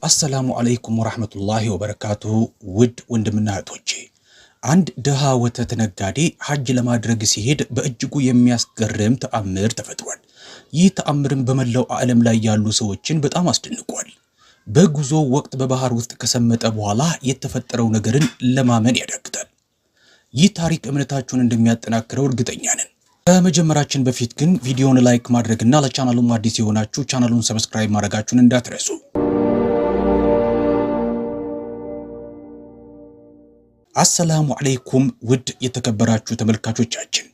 አሰላሙ አለይኩም ወራህመቱላሂ ወበረካቱሁ ውድ ወንድምና እህቶቼ አንድ ደሃ ወተት ነጋዴ ሐጅ ለማድረግ ሲሄድ በእጅጉ የሚያስገርም ተአምር ተፈጥሯል። ይህ ተአምርም በመላው ዓለም ላይ ያሉ ሰዎችን በጣም አስደንቋል። በጉዞ ወቅት በባህር ውስጥ ከሰመጠ በኋላ የተፈጠረው ነገርን ለማመን ያዳግታል። ይህ ታሪክ እምነታችሁን እንደሚያጠናክረው እርግጠኛ ነን። ከመጀመራችን በፊት ግን ቪዲዮውን ላይክ ማድረግና ለቻናሉም አዲስ የሆናችሁ ቻናሉን ሰብስክራይብ ማድረጋችሁን እንዳትረሱ። አሰላሙ አለይኩም ውድ የተከበራችሁ ተመልካቾቻችን፣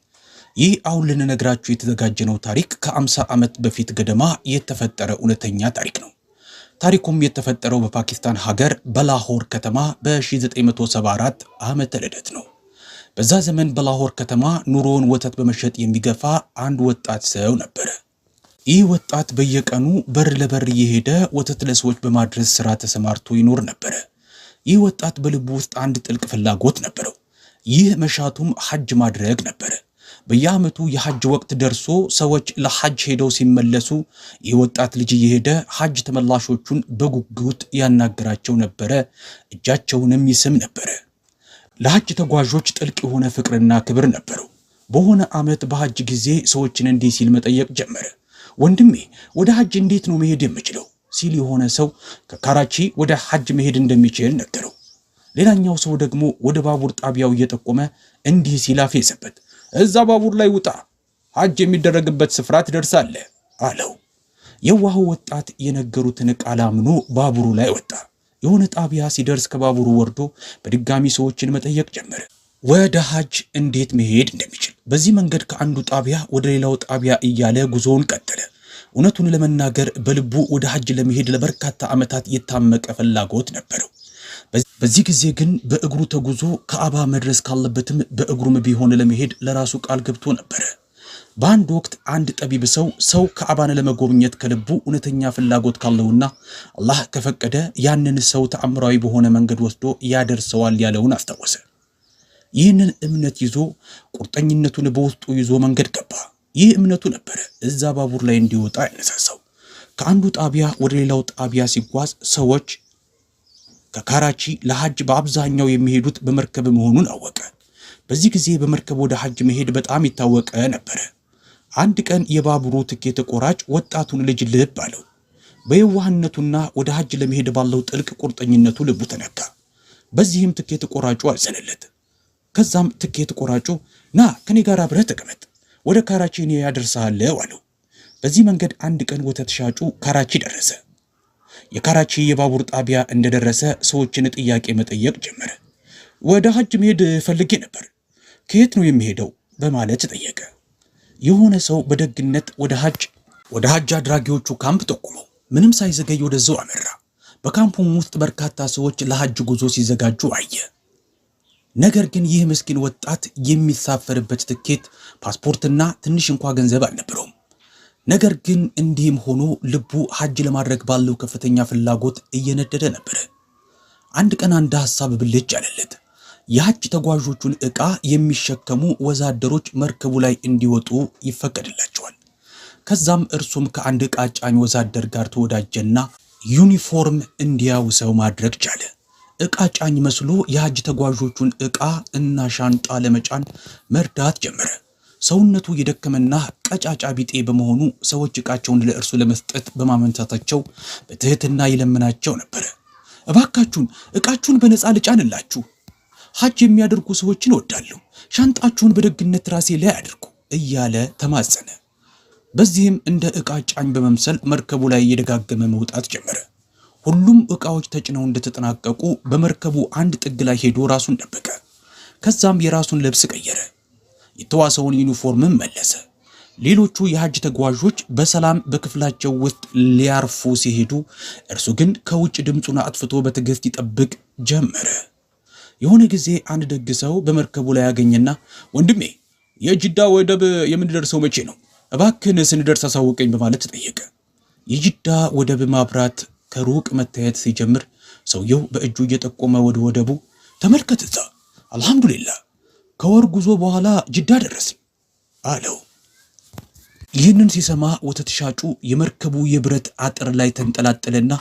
ይህ አሁን ልንነግራችሁ የተዘጋጀነው ታሪክ ከ50 ዓመት በፊት ገደማ የተፈጠረ እውነተኛ ታሪክ ነው። ታሪኩም የተፈጠረው በፓኪስታን ሀገር በላሆር ከተማ በ1974 ዓመተ ልደት ነው። በዛ ዘመን በላሆር ከተማ ኑሮውን ወተት በመሸጥ የሚገፋ አንድ ወጣት ሰው ነበረ። ይህ ወጣት በየቀኑ በር ለበር እየሄደ ወተት ለሰዎች በማድረስ ስራ ተሰማርቶ ይኖር ነበረ። ይህ ወጣት በልቡ ውስጥ አንድ ጥልቅ ፍላጎት ነበረው። ይህ መሻቱም ሐጅ ማድረግ ነበረ። በየዓመቱ የሐጅ ወቅት ደርሶ ሰዎች ለሐጅ ሄደው ሲመለሱ ይህ ወጣት ልጅ እየሄደ ሐጅ ተመላሾቹን በጉጉት ያናገራቸው ነበረ፣ እጃቸውንም ይስም ነበረ። ለሐጅ ተጓዦች ጥልቅ የሆነ ፍቅርና ክብር ነበረው። በሆነ ዓመት በሐጅ ጊዜ ሰዎችን እንዲህ ሲል መጠየቅ ጀመረ። ወንድሜ ወደ ሐጅ እንዴት ነው መሄድ የምችለው ሲል የሆነ ሰው ከካራቺ ወደ ሐጅ መሄድ እንደሚችል ነገረው። ሌላኛው ሰው ደግሞ ወደ ባቡር ጣቢያው እየጠቆመ እንዲህ ሲል አፌዘበት። እዛ ባቡር ላይ ውጣ፣ ሐጅ የሚደረግበት ስፍራ ትደርሳለህ አለው። የዋህ ወጣት የነገሩትን ቃል አምኖ ባቡሩ ላይ ወጣ። የሆነ ጣቢያ ሲደርስ ከባቡሩ ወርዶ በድጋሚ ሰዎችን መጠየቅ ጀመረ፣ ወደ ሐጅ እንዴት መሄድ እንደሚችል። በዚህ መንገድ ከአንዱ ጣቢያ ወደ ሌላው ጣቢያ እያለ ጉዞውን ቀጠለ። እውነቱን ለመናገር በልቡ ወደ ሐጅ ለመሄድ ለበርካታ ዓመታት የታመቀ ፍላጎት ነበረው። በዚህ ጊዜ ግን በእግሩ ተጉዞ ከአባ መድረስ ካለበትም በእግሩም ቢሆን ለመሄድ ለራሱ ቃል ገብቶ ነበረ። በአንድ ወቅት አንድ ጠቢብ ሰው ከአባን ለመጎብኘት ከልቡ እውነተኛ ፍላጎት ካለውና አላህ ከፈቀደ ያንን ሰው ተአምራዊ በሆነ መንገድ ወስዶ ያደርሰዋል ያለውን አስታወሰ። ይህንን እምነት ይዞ ቁርጠኝነቱን በውስጡ ይዞ መንገድ ገባ። ይህ እምነቱ ነበረ እዛ ባቡር ላይ እንዲወጣ ያነሳሳው። ከአንዱ ጣቢያ ወደ ሌላው ጣቢያ ሲጓዝ ሰዎች ከካራቺ ለሐጅ በአብዛኛው የሚሄዱት በመርከብ መሆኑን አወቀ። በዚህ ጊዜ በመርከብ ወደ ሐጅ መሄድ በጣም ይታወቀ ነበረ። አንድ ቀን የባቡሩ ትኬት ቆራጭ ወጣቱን ልጅ ልብ አለው። በየዋህነቱና ወደ ሐጅ ለመሄድ ባለው ጥልቅ ቁርጠኝነቱ ልቡ ተነካ። በዚህም ትኬት ቆራጩ አዘነለት። ከዛም ትኬት ቆራጩ ና ከኔ ጋር አብረህ ተቀመጥ፣ ወደ ካራቺ እኔ ያደርሳለሁ አለው። በዚህ መንገድ አንድ ቀን ወተት ሻጩ ካራቺ ደረሰ። የካራቺ የባቡር ጣቢያ እንደደረሰ ሰዎችን ጥያቄ መጠየቅ ጀመረ። ወደ ሐጅ መሄድ ፈልጌ ነበር፣ ከየት ነው የሚሄደው በማለት ጠየቀ። የሆነ ሰው በደግነት ወደ ሐጅ አድራጊዎቹ ካምፕ ጠቁመው ምንም ሳይዘገይ ወደዛው አመራ። በካምፑም ውስጥ በርካታ ሰዎች ለሐጅ ጉዞ ሲዘጋጁ አየ። ነገር ግን ይህ ምስኪን ወጣት የሚሳፈርበት ትኬት፣ ፓስፖርትና ትንሽ እንኳ ገንዘብ አልነበረውም። ነገር ግን እንዲህም ሆኖ ልቡ ሐጅ ለማድረግ ባለው ከፍተኛ ፍላጎት እየነደደ ነበር። አንድ ቀን አንድ ሐሳብ ብልጭ አለለት። የሐጅ ተጓዦቹን ዕቃ የሚሸከሙ ወዛደሮች መርከቡ ላይ እንዲወጡ ይፈቀድላቸዋል። ከዛም እርሱም ከአንድ ዕቃ ጫኝ ወዛደር ጋር ተወዳጀና ዩኒፎርም እንዲያውሰው ማድረግ ቻለ። ዕቃ ጫኝ መስሎ የሐጅ ተጓዦቹን ዕቃ እና ሻንጣ ለመጫን መርዳት ጀመረ። ሰውነቱ የደከመና ቀጫጫ ቢጤ በመሆኑ ሰዎች ዕቃቸውን ለእርሱ ለመስጠት በማመንታታቸው በትህትና ይለምናቸው ነበር። እባካችሁን ዕቃችሁን በነፃ ልጫንላችሁ፣ ሐጅ የሚያደርጉ ሰዎችን እወዳለሁ፣ ሻንጣችሁን በደግነት ራሴ ላይ አድርጉ እያለ ተማጸነ። በዚህም እንደ ዕቃ ጫኝ በመምሰል መርከቡ ላይ እየደጋገመ መውጣት ጀመረ። ሁሉም ዕቃዎች ተጭነው እንደተጠናቀቁ በመርከቡ አንድ ጥግ ላይ ሄዶ ራሱን ደበቀ። ከዛም የራሱን ልብስ ቀየረ፣ የተዋሰውን ዩኒፎርምም መለሰ። ሌሎቹ የሐጅ ተጓዦች በሰላም በክፍላቸው ውስጥ ሊያርፉ ሲሄዱ እርሱ ግን ከውጭ ድምፁን አጥፍቶ በትዕግስት ይጠብቅ ጀመረ። የሆነ ጊዜ አንድ ደግ ሰው በመርከቡ ላይ ያገኘና ወንድሜ የጅዳ ወደብ የምንደርሰው መቼ ነው? እባክህን ስንደርስ አሳውቀኝ በማለት ጠየቀ። የጅዳ ወደብ ማብራት ከሩቅ መታየት ሲጀምር ሰውየው በእጁ እየጠቆመ ወደ ወደቡ ተመልከት፣ እዛ አልሐምዱሊላህ ከወር ጉዞ በኋላ ጅዳ ደረስን አለው። ይህንን ሲሰማ ወተት ሻጩ የመርከቡ የብረት አጥር ላይ ተንጠላጠለና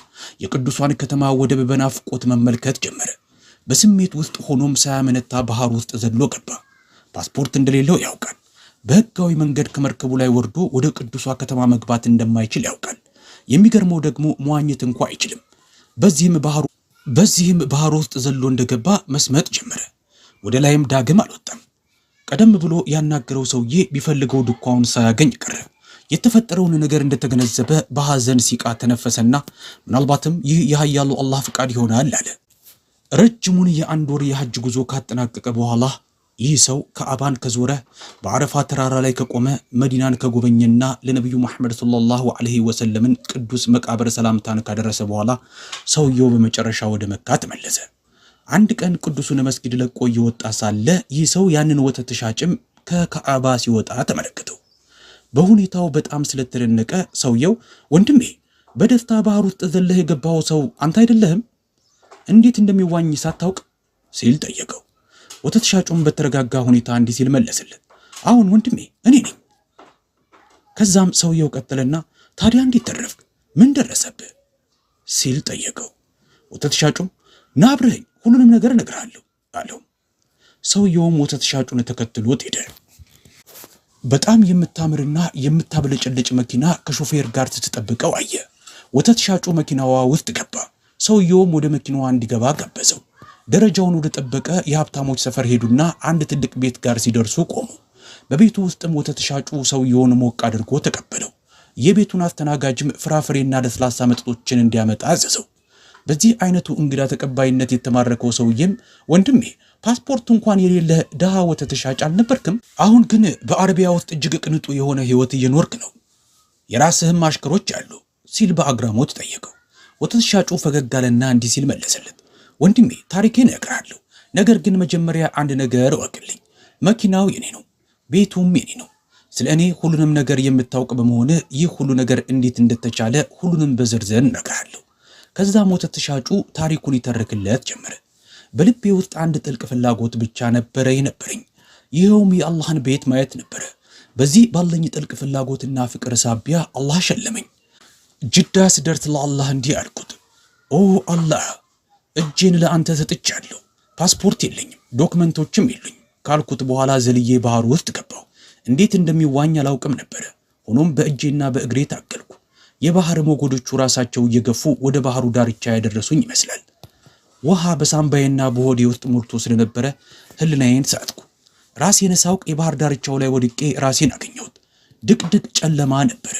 የቅዱሷን ከተማ ወደብ በናፍቆት መመልከት ጀመረ። በስሜት ውስጥ ሆኖም ሳያመነታ ባህር ውስጥ ዘሎ ገባ። ፓስፖርት እንደሌለው ያውቃል። በህጋዊ መንገድ ከመርከቡ ላይ ወርዶ ወደ ቅዱሷ ከተማ መግባት እንደማይችል ያውቃል። የሚገርመው ደግሞ መዋኘት እንኳ አይችልም። በዚህም ባህር ውስጥ ዘሎ እንደገባ መስመጥ ጀመረ። ወደ ላይም ዳግም አልወጣም። ቀደም ብሎ ያናገረው ሰውዬ ቢፈልገው ድኳውን ሳያገኝ ቀረ። የተፈጠረውን ነገር እንደተገነዘበ በሐዘን ሲቃ ተነፈሰና ምናልባትም ይህ የኃያሉ አላህ ፍቃድ ይሆናል አለ። ረጅሙን የአንድ ወር የሐጅ ጉዞ ካጠናቀቀ በኋላ ይህ ሰው ከአባን ከዞረ፣ በአረፋ ተራራ ላይ ከቆመ፣ መዲናን ከጎበኘና ለነብዩ መሐመድ ሰለላሁ ዐለይሂ ወሰለም ቅዱስ መቃብር ሰላምታን ካደረሰ በኋላ ሰውየው በመጨረሻ ወደ መካ ተመለሰ። አንድ ቀን ቅዱሱን መስጊድ ለቆ እየወጣ ሳለ ይህ ሰው ያንን ወተት ሻጭም ከካዕባ ሲወጣ ተመለከተው። በሁኔታው በጣም ስለተደነቀ ሰውየው ወንድሜ፣ በደስታ ባህር ውስጥ ዘለህ የገባው ሰው አንተ አይደለህም? እንዴት እንደሚዋኝ ሳታውቅ ሲል ጠየቀው። ወተት ሻጩም በተረጋጋ ሁኔታ እንዲህ ሲል መለሰለት፣ አሁን ወንድሜ እኔ ነኝ። ከዛም ሰውየው ቀጠለና ታዲያ እንዴት ተረፍክ? ምን ደረሰብህ? ሲል ጠየቀው። ወተት ሻጩም ና አብረኸኝ ሁሉንም ነገር እነግርሃለሁ አለው። ሰውየውም ወተት ሻጩን ተከትሎት ሄደ። በጣም የምታምርና የምታብለጨለጭ መኪና ከሾፌር ጋር ስትጠብቀው አየ። ወተት ሻጩ መኪናዋ ውስጥ ገባ። ሰውየውም ወደ መኪናዋ እንዲገባ ጋበዘው። ደረጃውን ወደ ጠበቀ የሀብታሞች ሰፈር ሄዱና አንድ ትልቅ ቤት ጋር ሲደርሱ ቆሙ። በቤቱ ውስጥም ወተት ሻጩ ሰውየውን ሞቅ አድርጎ ተቀበለው። የቤቱን አስተናጋጅም ፍራፍሬና ለስላሳ መጠጦችን እንዲያመጣ አዘዘው። በዚህ አይነቱ እንግዳ ተቀባይነት የተማረከው ሰውዬም ወንድሜ፣ ፓስፖርት እንኳን የሌለ ድሃ ወተት ሻጭ አልነበርክም? አሁን ግን በአረቢያ ውስጥ እጅግ ቅንጡ የሆነ ህይወት እየኖርክ ነው፣ የራስህም አሽከሮች አሉ ሲል በአግራሞት ጠየቀው። ወተት ሻጩ ፈገግ አለና እንዲህ ሲል መለሰለት፣ ወንድሜ ታሪኬን እነግርሃለሁ፣ ነገር ግን መጀመሪያ አንድ ነገር እወቅልኝ። መኪናው የኔ ነው፣ ቤቱም የኔ ነው። ስለ እኔ ሁሉንም ነገር የምታውቅ በመሆንህ ይህ ሁሉ ነገር እንዴት እንደተቻለ ሁሉንም በዝርዝር እነግርሃለሁ። ከዛም ወተት ሻጩ ታሪኩን ይተርክለት ጀመረ። በልቤ ውስጥ አንድ ጥልቅ ፍላጎት ብቻ ነበረኝ። ይኸውም የአላህን ቤት ማየት ነበረ። በዚህ ባለኝ ጥልቅ ፍላጎትና ፍቅር ሳቢያ አላህ ሸለመኝ። ጅዳ ስደርስ ለአላህ እንዲህ አልኩት፣ ኦ አላህ፣ እጄን ለአንተ ሰጥቻለሁ። ፓስፖርት የለኝም፣ ዶክመንቶችም የሉኝ ካልኩት በኋላ ዘልዬ ባህር ውስጥ ገባሁ። እንዴት እንደሚዋኝ አላውቅም ነበረ። ሆኖም በእጄና በእግሬ ታገልኩ። የባህር ሞገዶቹ ራሳቸው እየገፉ ወደ ባህሩ ዳርቻ ያደረሱኝ ይመስላል። ውሃ በሳምባዬና በሆዴ ውስጥ ሞልቶ ስለነበረ ህልናዬን ሳትኩ። ራሴን ሳውቅ የባህር ዳርቻው ላይ ወድቄ ራሴን አገኘሁት። ድቅድቅ ጨለማ ነበረ።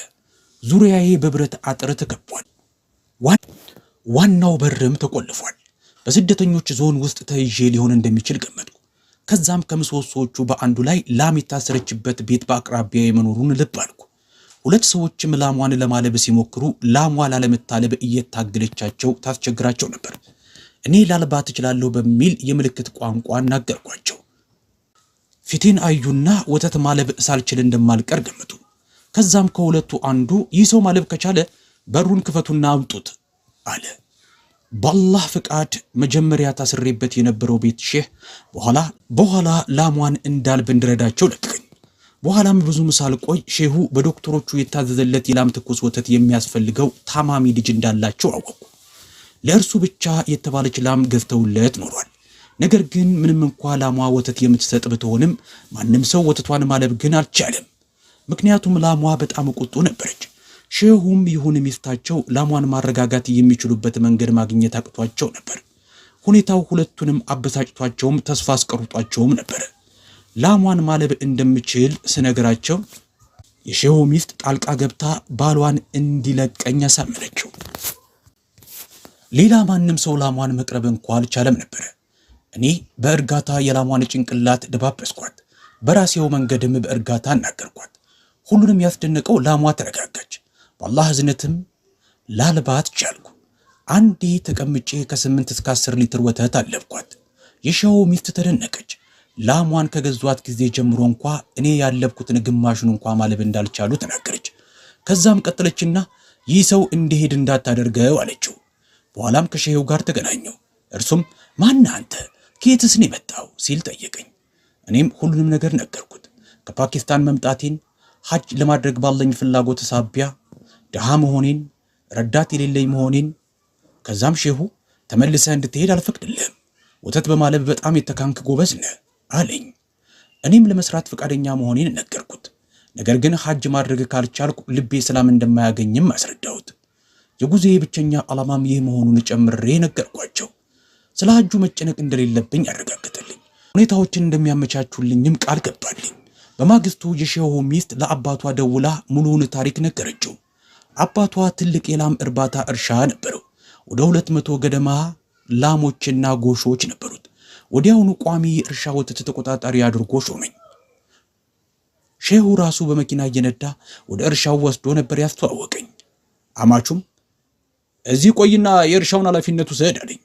ዙሪያዬ በብረት አጥር ተከቧል። ዋናው በርም ተቆልፏል። በስደተኞች ዞን ውስጥ ተይዤ ሊሆን እንደሚችል ገመትኩ። ከዛም ከምሰሶቹ በአንዱ ላይ ላም የታሰረችበት ቤት በአቅራቢያ የመኖሩን ልብ አልኩ። ሁለት ሰዎችም ላሟን ለማለብ ሲሞክሩ ላሟ ላለመታለብ እየታገለቻቸው ታስቸግራቸው ነበር። እኔ ላልባት እችላለሁ በሚል የምልክት ቋንቋ እናገርኳቸው። ፊቴን አዩና ወተት ማለብ ሳልችል እንደማልቀር ገመቱ። ከዛም ከሁለቱ አንዱ ይህ ሰው ማለብ ከቻለ በሩን ክፈቱና አምጡት አለ። በአላህ ፍቃድ መጀመሪያ ታስሬበት የነበረው ቤት ሼህ በኋላ ላሟን እንዳልብ እንድረዳቸው ለቀቀኝ። በኋላም ብዙም ሳልቆይ ሼሁ በዶክተሮቹ የታዘዘለት የላም ትኩስ ወተት የሚያስፈልገው ታማሚ ልጅ እንዳላቸው አወቁ። ለእርሱ ብቻ የተባለች ላም ገዝተውለት ኖሯል። ነገር ግን ምንም እንኳ ላሟ ወተት የምትሰጥ ብትሆንም ማንም ሰው ወተቷን ማለብ ግን አልቻለም። ምክንያቱም ላሟ በጣም ቁጡ ነበረች። ሼሁም ይሁን ሚስታቸው ላሟን ማረጋጋት የሚችሉበት መንገድ ማግኘት አቅቷቸው ነበር። ሁኔታው ሁለቱንም አበሳጭቷቸውም ተስፋ አስቀርጧቸውም ነበር። ላሟን ማለብ እንደምችል ስነግራቸው የሼሁ ሚስት ጣልቃ ገብታ ባሏን እንዲለቀኝ አሳመነችው። ሌላ ማንም ሰው ላሟን መቅረብ እንኳ አልቻለም ነበር። እኔ በእርጋታ የላሟን ጭንቅላት ደባበስኳት። በራሴው መንገድም በእርጋታ እናገርኳት። ሁሉንም ያስደነቀው ላሟ ተረጋጋች። በአላህ እዝነትም ላልባት ቻልኩ። አንዴ ተቀምጬ ከ8 እስከ 10 ሊትር ወተት አለብኳት። የሼሁ ሚስት ተደነቀች። ላሟን ከገዟት ጊዜ ጀምሮ እንኳ እኔ ያለብኩትን ግማሹን እንኳ ማለብ እንዳልቻሉ ተናገረች። ከዛም ቀጠለችና ይህ ሰው እንዲሄድ እንዳታደርገው አለችው። በኋላም ከሼሁ ጋር ተገናኘው። እርሱም ማን አንተ ከየትስ ነው የመጣው ሲል ጠየቀኝ። እኔም ሁሉንም ነገር ነገርኩት። ከፓኪስታን መምጣቴን፣ ሐጅ ለማድረግ ባለኝ ፍላጎት ሳቢያ ድሃ መሆኔን ረዳት የሌለኝ መሆኔን ከዛም ሼሁ ተመልሰህ እንድትሄድ አልፈቅድልህም፣ ወተት በማለብ በጣም የተካንክ ጎበዝ ነህ አለኝ። እኔም ለመስራት ፈቃደኛ መሆኔን ነገርኩት። ነገር ግን ሐጅ ማድረግ ካልቻልኩ ልቤ ሰላም እንደማያገኝም አስረዳሁት። የጉዞዬ ብቸኛ ዓላማም ይህ መሆኑን ጨምሬ ነገርኳቸው። ስለ ሐጁ መጨነቅ እንደሌለብኝ አረጋገጠልኝ። ሁኔታዎችን እንደሚያመቻቹልኝም ቃል ገባልኝ። በማግስቱ የሼሁ ሚስት ለአባቷ ደውላ ሙሉውን ታሪክ ነገረችው። አባቷ ትልቅ የላም እርባታ እርሻ ነበረው። ወደ 200 ገደማ ላሞችና ጎሾች ነበሩት። ወዲያውኑ ቋሚ የእርሻ ወተት ተቆጣጣሪ አድርጎ ሾመኝ። ሼሁ ራሱ በመኪና እየነዳ ወደ እርሻው ወስዶ ነበር ያስተዋወቀኝ። አማቹም እዚህ ቆይና የእርሻውን ኃላፊነቱ ውሰድ አለኝ።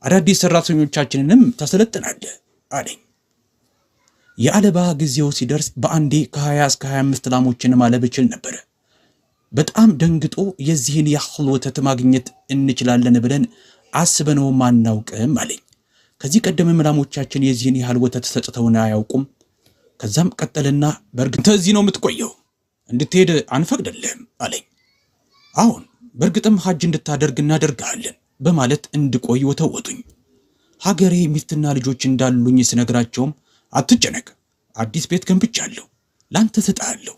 አዳዲስ ሰራተኞቻችንንም ታሰለጥናለህ አለኝ። የአለባ ጊዜው ሲደርስ በአንዴ ከ20 እስከ 25 ላሞችን ማለብ እችል ነበር። በጣም ደንግጦ የዚህን ያህል ወተት ማግኘት እንችላለን ብለን አስበነውም አናውቅም አለኝ። ከዚህ ቀደም ላሞቻችን የዚህን ያህል ወተት ሰጥተውን አያውቁም። ከዛም ቀጠልና በእርግጥ እዚህ ነው የምትቆየው፣ እንድትሄድ አንፈቅድልህም አለኝ። አሁን በእርግጥም ሐጅ እንድታደርግ እናደርግሃለን በማለት እንድቆይ ወተወቱኝ። ሀገሬ ሚስትና ልጆች እንዳሉኝ ስነግራቸውም አትጨነቅ፣ አዲስ ቤት ገንብቻለሁ፣ ላንተ ሰጣለሁ።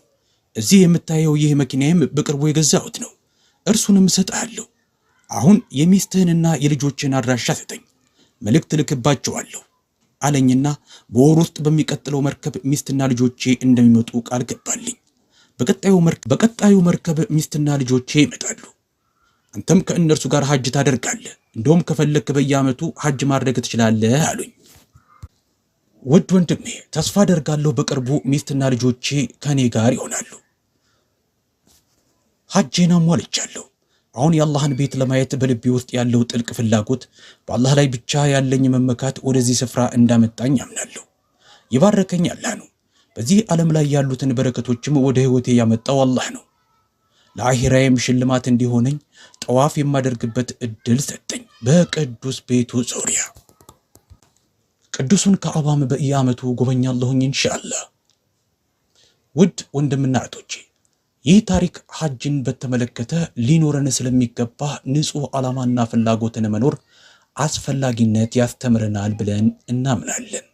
እዚህ የምታየው ይህ መኪናዬም በቅርቡ የገዛሁት ነው፣ እርሱንም ሰጣለሁ። አሁን የሚስትህንና የልጆችን አድራሻ ሰጠኝ፣ መልእክት ልክባቸዋለሁ አለኝና በወር ውስጥ በሚቀጥለው መርከብ ሚስትና ልጆቼ እንደሚመጡ ቃል ገባልኝ። በቀጣዩ መርከብ ሚስትና ልጆቼ ይመጣሉ። አንተም ከእነርሱ ጋር ሐጅ ታደርጋለህ፣ እንደውም ከፈለክ በየዓመቱ ሐጅ ማድረግ ትችላለህ አሉኝ። ውድ ወንድሜ ተስፋ አደርጋለሁ በቅርቡ ሚስትና ልጆቼ ከኔ ጋር ይሆናሉ። ሐጄን አሟልቻለሁ። አሁን የአላህን ቤት ለማየት በልቤ ውስጥ ያለው ጥልቅ ፍላጎት፣ በአላህ ላይ ብቻ ያለኝ መመካት ወደዚህ ስፍራ እንዳመጣኝ አምናለሁ። የባረከኝ አላህ ነው። በዚህ ዓለም ላይ ያሉትን በረከቶችም ወደ ሕይወቴ ያመጣው አላህ ነው። ለአኺራዬም ሽልማት እንዲሆነኝ ጠዋፍ የማደርግበት እድል ሰጠኝ በቅዱስ ቤቱ ዙሪያ። ቅዱሱን ከዓባም በየዓመቱ ጎበኛለሁኝ ኢንሻአላህ። ውድ ወንድምና እህቶቼ ይህ ታሪክ ሐጅን በተመለከተ ሊኖረን ስለሚገባ ንጹህ ዓላማና ፍላጎትን መኖር አስፈላጊነት ያስተምረናል ብለን እናምናለን።